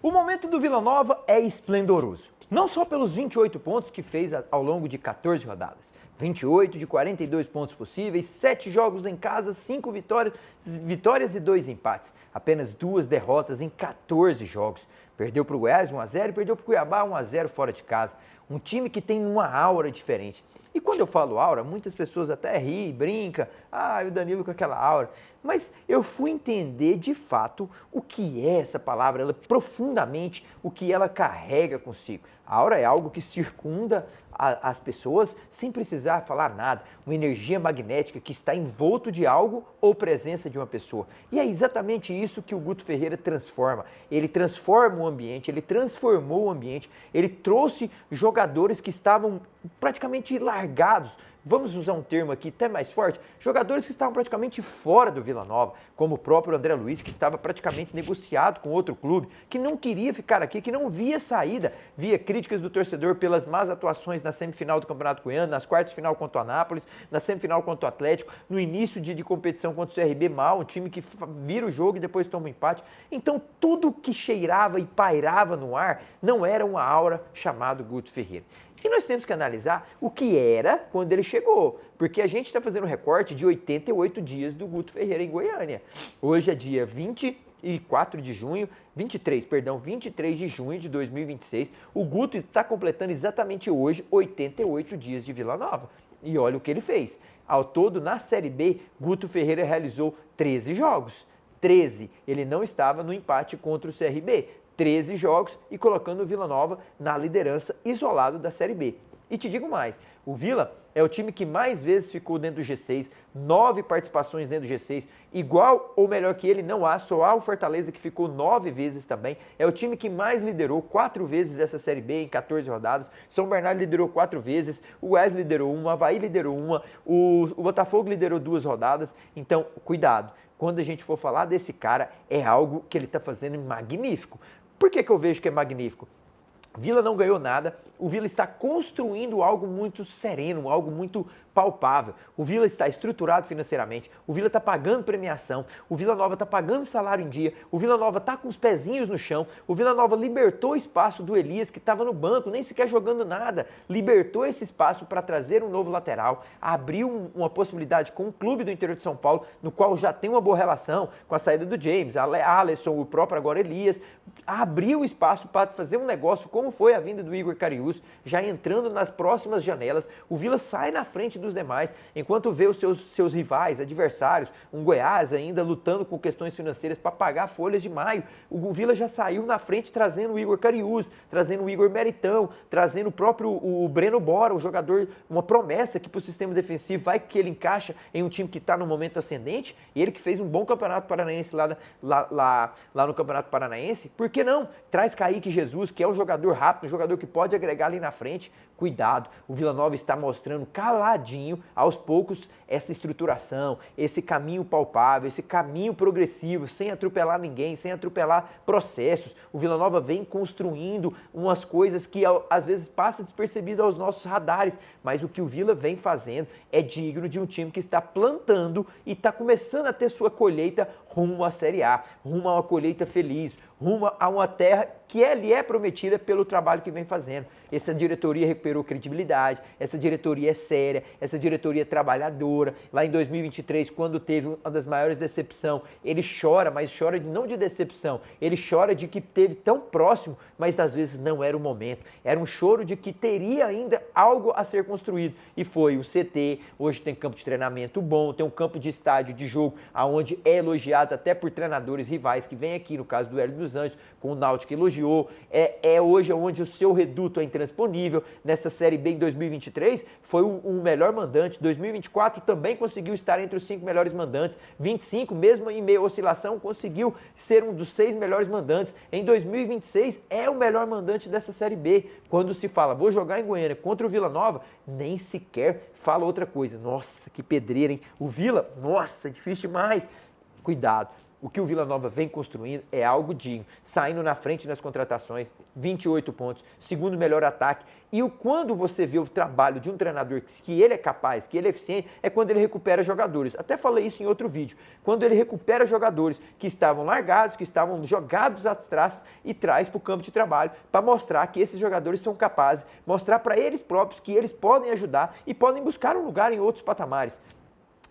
O momento do Vila Nova é esplendoroso. Não só pelos 28 pontos que fez ao longo de 14 rodadas. 28 de 42 pontos possíveis, 7 jogos em casa, 5 vitórias e 2 empates. Apenas 2 derrotas em 14 jogos. Perdeu para o Goiás 1-0 e perdeu para o Cuiabá 1-0 fora de casa. Um time que tem uma aura diferente. E quando eu falo aura, muitas pessoas até riem, brincam, o Danilo com aquela aura. Mas eu fui entender de fato o que é essa palavra, ela profundamente, o que ela carrega consigo. A aura é algo que circunda as pessoas sem precisar falar nada. Uma energia magnética que está envolto de algo ou presença de uma pessoa. E é exatamente isso que o Guto Ferreira transforma. Ele transforma o ambiente, ele transformou o ambiente, ele trouxe jogadores que estavam praticamente largados. Vamos usar um termo aqui até mais forte, jogadores que estavam praticamente fora do Vila Nova, como o próprio André Luiz, que estava praticamente negociado com outro clube, que não queria ficar aqui, que não via saída, via críticas do torcedor pelas más atuações na semifinal do Campeonato Goiano, nas quartas de final contra o Anápolis, na semifinal contra o Atlético, no início de competição contra o CRB mal, um time que vira o jogo e depois toma um empate. Então tudo que cheirava e pairava no ar não era uma aura chamada Guto Ferreira. E nós temos que analisar o que era quando ele chegou, porque a gente está fazendo um recorte de 88 dias do Guto Ferreira em Goiânia. Hoje é dia 23 de junho de 2026. O Guto está completando exatamente hoje 88 dias de Vila Nova. E olha o que ele fez. Ao todo, na Série B, Guto Ferreira realizou 13 jogos. 13. Ele não estava no empate contra o CRB. 13 jogos e colocando o Vila Nova na liderança isolado da Série B. E te digo mais, o Vila é o time que mais vezes ficou dentro do G6, 9 participações dentro do G6, igual ou melhor que ele não há, só há o Fortaleza que ficou 9 vezes também, é o time que mais liderou 4 vezes essa Série B em 14 rodadas, São Bernardo liderou 4 vezes, o Wesley liderou uma, o Avaí liderou uma, o Botafogo liderou 2 rodadas, então cuidado, quando a gente for falar desse cara, é algo que ele está fazendo magnífico. Por que eu vejo que é magnífico? Vila não ganhou nada, o Vila está construindo algo muito sereno, algo muito palpável. O Vila está estruturado financeiramente, o Vila está pagando premiação, o Vila Nova está pagando salário em dia, o Vila Nova está com os pezinhos no chão, o Vila Nova libertou o espaço do Elias, que estava no banco, nem sequer jogando nada, libertou esse espaço para trazer um novo lateral, abriu uma possibilidade com o clube do interior de São Paulo, no qual já tem uma boa relação com a saída do James, Alisson, o próprio agora Elias, abriu espaço para fazer um negócio como foi a vinda do Igor Cariús, já entrando nas próximas janelas, o Vila sai na frente dos demais, enquanto vê os seus rivais, adversários, um Goiás ainda lutando com questões financeiras para pagar folhas de maio, o Vila já saiu na frente trazendo o Igor Cariús, trazendo o Igor Meritão, trazendo o próprio o Breno Bora, um jogador, uma promessa que para o sistema defensivo vai que ele encaixa em um time que está no momento ascendente, e ele que fez um bom campeonato paranaense lá no Campeonato Paranaense, por que não? Traz Kaique Jesus, que é um jogador rápido, um jogador que pode agregar ali na frente, cuidado, o Vila Nova está mostrando caladinho, aos poucos, essa estruturação, esse caminho palpável, esse caminho progressivo, sem atropelar ninguém, sem atropelar processos. O Vila Nova vem construindo umas coisas que às vezes passa despercebido aos nossos radares, mas o que o Vila vem fazendo é digno de um time que está plantando e está começando a ter sua colheita rumo à Série A, rumo a uma colheita feliz, rumo a uma terra que lhe é prometida pelo trabalho que vem fazendo. Essa diretoria recuperou credibilidade, essa diretoria é séria, essa diretoria é trabalhadora. Lá em 2023, quando teve uma das maiores decepções, ele chora, mas chora não de decepção, ele chora de que teve tão próximo, mas às vezes não era o momento. Era um choro de que teria ainda algo a ser construído. E foi o CT, hoje tem campo de treinamento bom, tem um campo de estádio de jogo, onde é elogiado até por treinadores rivais que vêm aqui, no caso do Hélio dos Anjos, com o Náutico elogiou, hoje onde o seu reduto é intransponível. Nessa Série B em 2023 foi o melhor mandante, 2024 também conseguiu estar entre os 5 melhores mandantes, 25 mesmo em meio à oscilação conseguiu ser um dos 6 melhores mandantes, em 2026 é o melhor mandante dessa Série B. Quando se fala, vou jogar em Goiânia contra o Vila Nova, nem sequer fala outra coisa. Nossa, que pedreira, hein? O Vila, nossa, difícil demais. Cuidado, O que o Vila Nova vem construindo é algo digno, saindo na frente nas contratações, 28 pontos, segundo melhor ataque. E quando você vê o trabalho de um treinador que ele é capaz, que ele é eficiente, é quando ele recupera jogadores. Até falei isso em outro vídeo. Quando ele recupera jogadores que estavam largados, que estavam jogados atrás e traz para o campo de trabalho para mostrar que esses jogadores são capazes, mostrar para eles próprios que eles podem ajudar e podem buscar um lugar em outros patamares.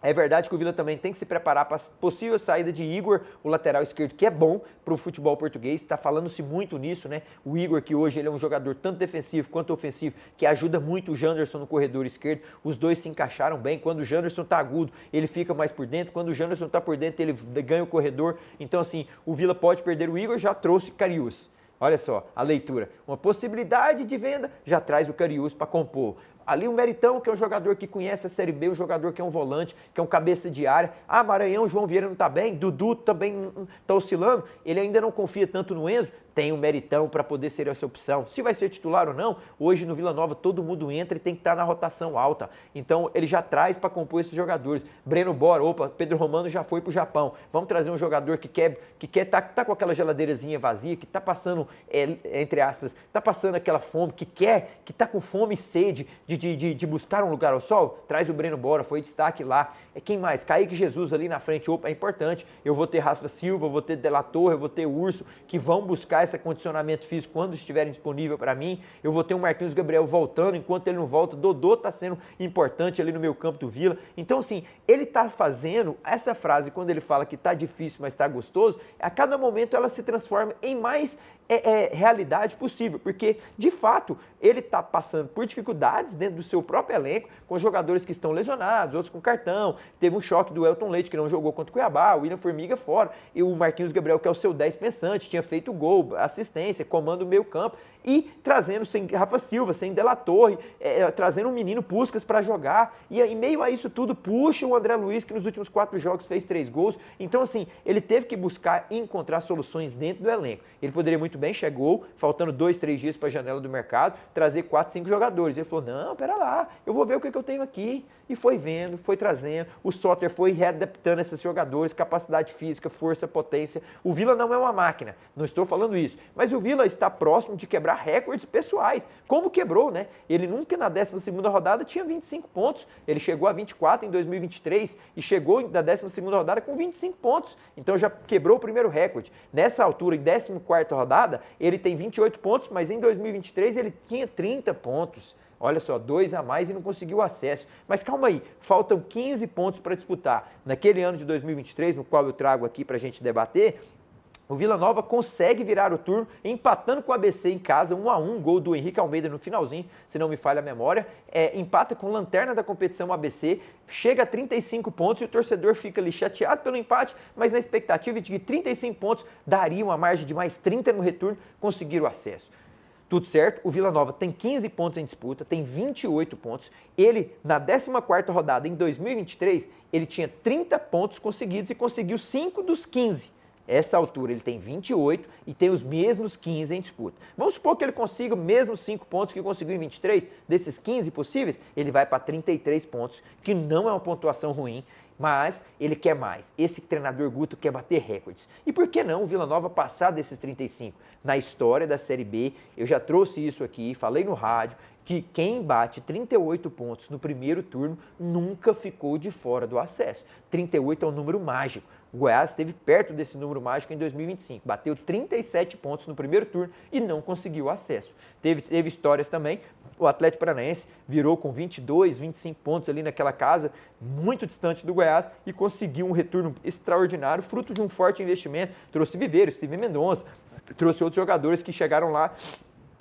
É verdade que o Vila também tem que se preparar para a possível saída de Igor, o lateral esquerdo, que é bom para o futebol português. Está falando-se muito nisso, né? O Igor, que hoje ele é um jogador tanto defensivo quanto ofensivo, que ajuda muito o Janderson no corredor esquerdo. Os dois se encaixaram bem. Quando o Janderson está agudo, ele fica mais por dentro. Quando o Janderson está por dentro, ele ganha o corredor. Então, assim, o Vila pode perder o Igor, já trouxe Karius. Olha só, a leitura. Uma possibilidade de venda, já traz o Karius para compor. Ali o Meritão, que é um jogador que conhece a Série B, um jogador que é um volante, que é um cabeça de área. Ah, Maranhão, João Vieira não está bem, Dudu também está oscilando. Ele ainda não confia tanto no Enzo. Tem o Meritão para poder ser essa opção. Se vai ser titular ou não, hoje no Vila Nova todo mundo entra e tem que estar na rotação alta. Então ele já traz para compor esses jogadores. Breno Bora, Pedro Romano já foi para o Japão. Vamos trazer um jogador que quer tá com aquela geladeirazinha vazia, que está passando, entre aspas, está passando aquela fome, que está com fome e sede de buscar um lugar ao sol. Traz o Breno Bora, foi destaque lá. Quem mais? Kaique Jesus ali na frente, é importante. Eu vou ter Rafa Silva, eu vou ter De La Torre, eu vou ter Urso, que vão buscar esse condicionamento físico quando estiverem disponível para mim. Eu vou ter o Marquinhos Gabriel voltando, enquanto ele não volta, Dodô está sendo importante ali no meio campo do Vila. Então, assim, ele está fazendo essa frase, quando ele fala que está difícil, mas está gostoso, a cada momento ela se transforma em mais realidade possível, porque, de fato, ele está passando por dificuldades dentro do seu próprio elenco, com jogadores que estão lesionados, outros com cartão. Teve um choque do Elton Leite, que não jogou contra o Cuiabá, o William Formiga fora, e o Marquinhos Gabriel, que é o seu 10 pensante, tinha feito gol, assistência, comando o meio campo, e trazendo sem Rafa Silva, sem De La Torre, trazendo um menino Puskás para jogar, e em meio a isso tudo, puxa o André Luiz, que nos últimos 4 jogos fez 3 gols. Então, assim, ele teve que buscar e encontrar soluções dentro do elenco. Ele poderia muito bem, chegou, faltando 2, 3 dias para a janela do mercado, trazer 4, 5 jogadores. Ele falou, não, pera lá, eu vou ver o que eu tenho aqui. E foi vendo, foi trazendo, o Soter foi readaptando esses jogadores, capacidade física, força, potência. O Vila não é uma máquina, não estou falando isso, mas o Vila está próximo de quebrar recordes pessoais, como quebrou, né? Ele nunca na 12ª rodada tinha 25 pontos, ele chegou a 24 em 2023 e chegou na 12ª rodada com 25 pontos, então já quebrou o primeiro recorde. Nessa altura, em 14ª rodada, ele tem 28 pontos, mas em 2023 ele tinha 30 pontos. Olha só, 2 a mais e não conseguiu acesso. Mas calma aí, faltam 15 pontos para disputar. Naquele ano de 2023, no qual eu trago aqui para a gente debater, o Vila Nova consegue virar o turno, empatando com o ABC em casa, 1-1, gol do Henrique Almeida no finalzinho, se não me falha a memória. Empata com lanterna da competição o ABC, chega a 35 pontos e o torcedor fica ali chateado pelo empate, mas na expectativa de que 35 pontos daria uma margem de mais 30 no retorno, conseguir o acesso. Tudo certo, o Vila Nova tem 15 pontos em disputa, tem 28 pontos. Ele, na 14ª rodada, em 2023, ele tinha 30 pontos conseguidos e conseguiu 5 dos 15. Essa altura ele tem 28 e tem os mesmos 15 em disputa. Vamos supor que ele consiga os mesmos 5 pontos que conseguiu em 23, desses 15 possíveis, ele vai para 33 pontos, que não é uma pontuação ruim, mas ele quer mais. Esse treinador Guto quer bater recordes. E por que não o Vila Nova passar desses 35? Na história da Série B, eu já trouxe isso aqui, falei no rádio, que quem bate 38 pontos no primeiro turno nunca ficou de fora do acesso. 38 é um número mágico. O Goiás esteve perto desse número mágico em 2025. Bateu 37 pontos no primeiro turno e não conseguiu acesso. Teve histórias também. O Atlético Paranaense virou com 22, 25 pontos ali naquela casa, muito distante do Goiás, e conseguiu um retorno extraordinário, fruto de um forte investimento. Trouxe Viveiros, Steven Mendonça, trouxe outros jogadores que chegaram lá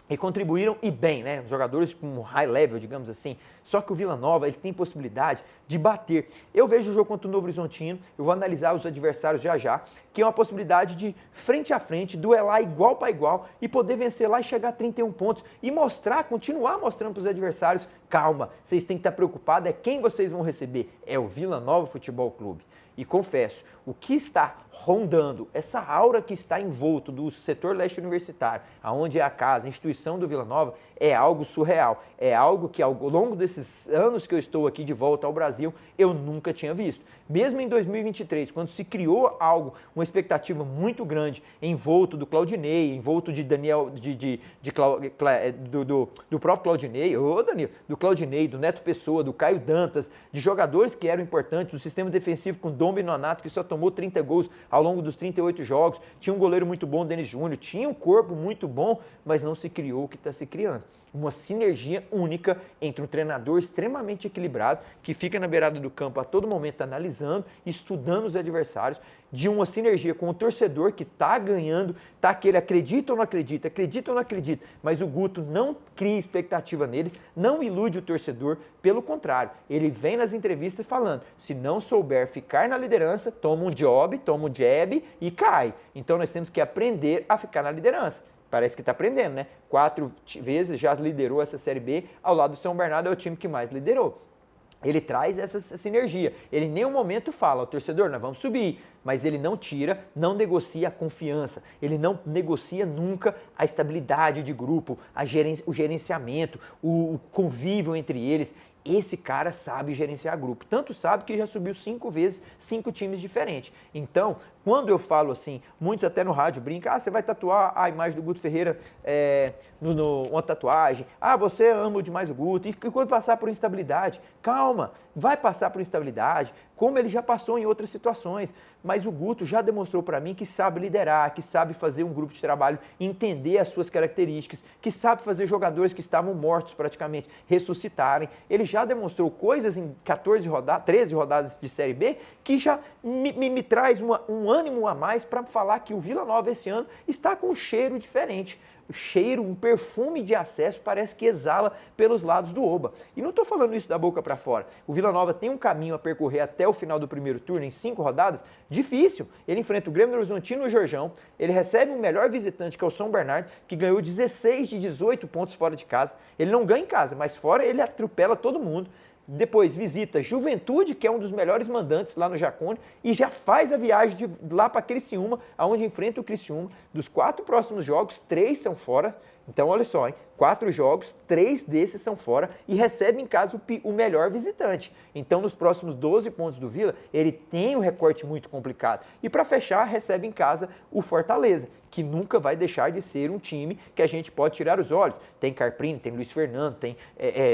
e contribuíram, e bem, né? Jogadores com high level, digamos assim. Só que o Vila Nova, ele tem possibilidade de bater. Eu vejo o jogo contra o Novo Horizontino, eu vou analisar os adversários já, que é uma possibilidade de, frente a frente, duelar igual para igual e poder vencer lá e chegar a 31 pontos e mostrar, continuar mostrando para os adversários, calma, vocês têm que estar preocupados, é quem vocês vão receber, é o Vila Nova Futebol Clube. E confesso, o que está rondando, essa aura que está envolto do setor leste universitário, aonde é a casa, a instituição do Vila Nova, é algo surreal. É algo que ao longo desses anos que eu estou aqui de volta ao Brasil, eu nunca tinha visto. Mesmo em 2023, quando se criou algo, uma expectativa muito grande, envolto do Claudinei, envolto de Daniel, do próprio Claudinei, do Claudinei, do Neto Pessoa, do Caio Dantas, de jogadores que eram importantes, do sistema defensivo com Dom Nonato, que só tomou 30 gols ao longo dos 38 jogos, tinha um goleiro muito bom, Denis Júnior, tinha um corpo muito bom, mas não se criou o que está se criando. Uma sinergia única entre um treinador extremamente equilibrado, que fica na beirada do campo a todo momento analisando, estudando os adversários, de uma sinergia com o torcedor que está ganhando, tá aquele acredita ou não acredita, mas o Guto não cria expectativa neles, não ilude o torcedor, pelo contrário, ele vem nas entrevistas falando, se não souber ficar na liderança, toma um jab e cai. Então nós temos que aprender a ficar na liderança. Parece que está aprendendo, né? 4 vezes já liderou essa Série B, ao lado do São Bernardo é o time que mais liderou. Ele traz essa sinergia. Ele em nenhum momento fala ao torcedor, nós vamos subir, mas ele não tira, não negocia a confiança, ele não negocia nunca a estabilidade de grupo, o gerenciamento, o convívio entre eles. Esse cara sabe gerenciar grupo, tanto sabe que já subiu 5 vezes, 5 times diferentes. Então, quando eu falo assim, muitos até no rádio brincam, você vai tatuar a imagem do Guto Ferreira uma tatuagem, você ama demais o Guto, e quando passar por instabilidade, calma, vai passar por instabilidade, como ele já passou em outras situações, mas o Guto já demonstrou para mim que sabe liderar, que sabe fazer um grupo de trabalho, entender as suas características, que sabe fazer jogadores que estavam mortos praticamente ressuscitarem. Ele já demonstrou coisas em 13 rodadas de Série B que já me traz um ânimo a mais para falar que o Vila Nova esse ano está com um cheiro diferente. Um perfume de acesso parece que exala pelos lados do Oba. E não estou falando isso da boca para fora. O Vila Nova tem um caminho a percorrer até o final do primeiro turno, em 5 rodadas, difícil. Ele enfrenta o Grêmio do Horizontino no Jorjão, ele recebe o melhor visitante, que é o São Bernardo, que ganhou 16 de 18 pontos fora de casa. Ele não ganha em casa, mas fora ele atropela todo mundo. Depois visita Juventude, que é um dos melhores mandantes lá no Jacone, e já faz a viagem de lá para Criciúma, onde enfrenta o Criciúma. Dos 4 próximos jogos, 3 são fora. Então, olha só, 4 jogos, 3 desses são fora e recebe em casa o melhor visitante. Então, nos próximos 12 pontos do Vila, ele tem um recorte muito complicado. E para fechar, recebe em casa o Fortaleza, que nunca vai deixar de ser um time que a gente pode tirar os olhos. Tem Carprini, tem Luiz Fernando, tem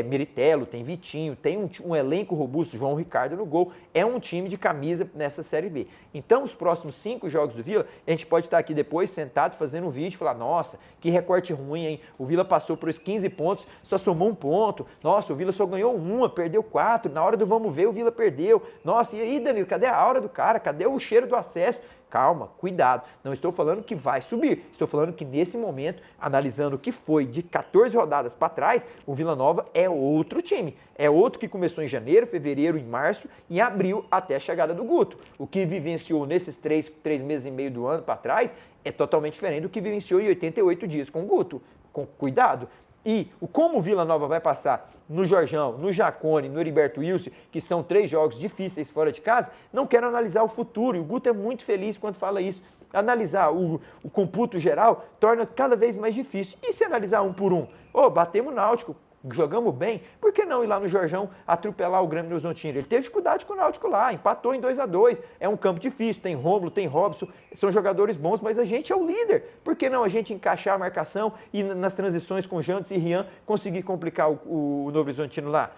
Meritelo, tem Vitinho, tem um elenco robusto, João Ricardo no gol. É um time de camisa nessa Série B. Então, os próximos 5 jogos do Vila, a gente pode estar aqui depois sentado fazendo um vídeo e falar, nossa, que recorte ruim, hein? O Vila passou por os 15 pontos, só somou 1 ponto. Nossa, o Vila só ganhou 1, perdeu 4. Na hora do vamos ver, o Vila perdeu. Nossa, e aí, Danilo, cadê a aura do cara? Cadê o cheiro do acesso? Calma, cuidado. Não estou falando que vai subir. Estou falando que nesse momento, analisando o que foi de 14 rodadas para trás, o Vila Nova é outro time. É outro que começou em janeiro, fevereiro, em março, em abril, até a chegada do Guto. O que vivenciou nesses 3 meses e meio do ano para trás é totalmente diferente do que vivenciou em 88 dias com o Guto. Com cuidado. E como o Vila Nova vai passar no Jorjão, no Jacone, no Heriberto Wilson, que são 3 jogos difíceis fora de casa, não quero analisar o futuro. E o Guto é muito feliz quando fala isso. Analisar o computo geral torna cada vez mais difícil. E se analisar um por um? Batemos o Náutico, jogamos bem, por que não ir lá no Jorjão atropelar o Grêmio do Horizontino? Ele teve dificuldade com o Náutico lá, empatou em 2-2, é um campo difícil, tem Rômulo, tem Robson, são jogadores bons, mas a gente é o líder. Por que não a gente encaixar a marcação e nas transições com Jantos e Rian conseguir complicar o Novo Horizontino lá?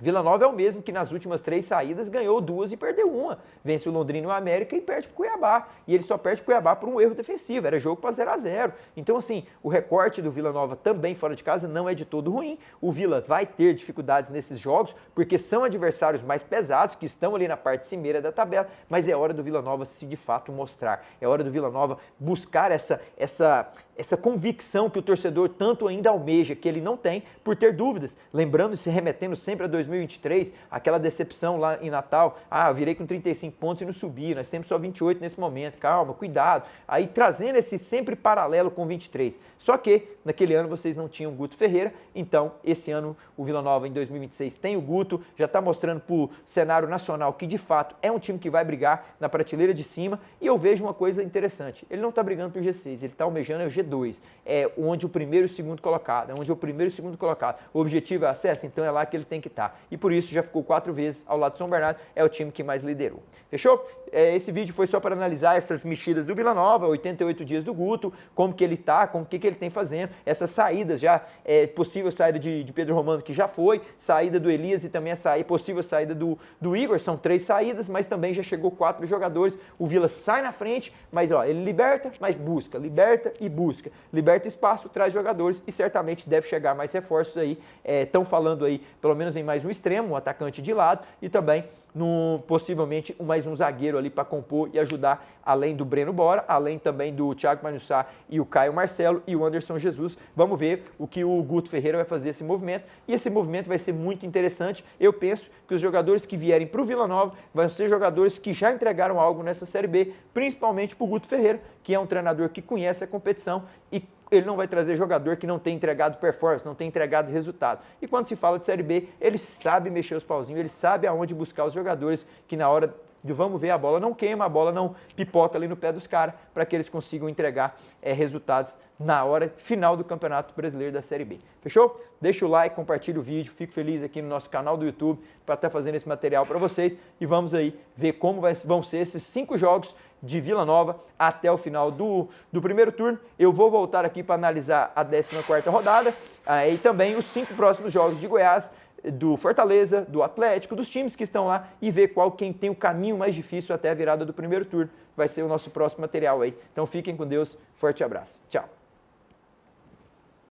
Vila Nova é o mesmo que nas últimas 3 saídas ganhou 2 e perdeu 1. Vence o Londrina e o América e perde para o Cuiabá. E ele só perde para o Cuiabá por um erro defensivo. Era jogo para 0-0. Então, assim, o recorte do Vila Nova também fora de casa não é de todo ruim. O Vila vai ter dificuldades nesses jogos, porque são adversários mais pesados, que estão ali na parte cimeira da tabela, mas é hora do Vila Nova se de fato mostrar. É hora do Vila Nova buscar essa essa convicção que o torcedor tanto ainda almeja, que ele não tem por ter dúvidas. Lembrando, se remetendo sempre a 2023, aquela decepção lá em Natal, eu virei com 35 pontos e não subi, nós temos só 28 nesse momento, calma, cuidado. Aí trazendo esse sempre paralelo com 23. Só que naquele ano vocês não tinham o Guto Ferreira, então esse ano o Vila Nova em 2026 tem o Guto, já está mostrando para o cenário nacional que de fato é um time que vai brigar na prateleira de cima, e eu vejo uma coisa interessante, ele não está brigando por G6, ele está almejando o G2, onde o primeiro e o segundo colocado, o objetivo é acesso, então é lá que ele tem que estar, e por isso já ficou 4 vezes ao lado do São Bernardo, é o time que mais liderou. Fechou? Esse vídeo foi só para analisar essas mexidas do Vila Nova, 88 dias do Guto, como que ele está, como que ele tem fazendo, essas saídas já, possível saída de Pedro Romano, que já foi, saída do Elias e também a possível saída do Igor, são 3 saídas, mas também já chegou 4 jogadores, o Vila sai na frente, mas ele liberta, mas busca, liberta e busca, liberta espaço, traz jogadores e certamente deve chegar mais reforços aí, estão falando aí, pelo menos em mais um extremo, um atacante de lado e também possivelmente mais um zagueiro ali para compor e ajudar, além do Breno Bora, além também do Thiago Manussá e o Caio Marcelo e o Anderson Jesus. Vamos ver o que o Guto Ferreira vai fazer esse movimento, e esse movimento vai ser muito interessante. Eu penso que os jogadores que vierem para o Vila Nova vão ser jogadores que já entregaram algo nessa Série B, principalmente para o Guto Ferreira, que é um treinador que conhece a competição e ele não vai trazer jogador que não tem entregado performance, não tem entregado resultado. E quando se fala de Série B, ele sabe mexer os pauzinhos, ele sabe aonde buscar os jogadores que na hora de vamos ver, a bola não queima, a bola não pipoca ali no pé dos caras, para que eles consigam entregar resultados na hora final do Campeonato Brasileiro da Série B. Fechou? Deixa o like, compartilha o vídeo, fico feliz aqui no nosso canal do YouTube para estar fazendo esse material para vocês, e vamos aí ver como vão ser esses 5 jogos de Vila Nova até o final do primeiro turno. Eu vou voltar aqui para analisar a 14ª rodada e também os 5 próximos jogos de Goiás, do Fortaleza, do Atlético, dos times que estão lá, e ver quem tem o caminho mais difícil até a virada do primeiro turno. Vai ser o nosso próximo material aí. Então fiquem com Deus, forte abraço. Tchau.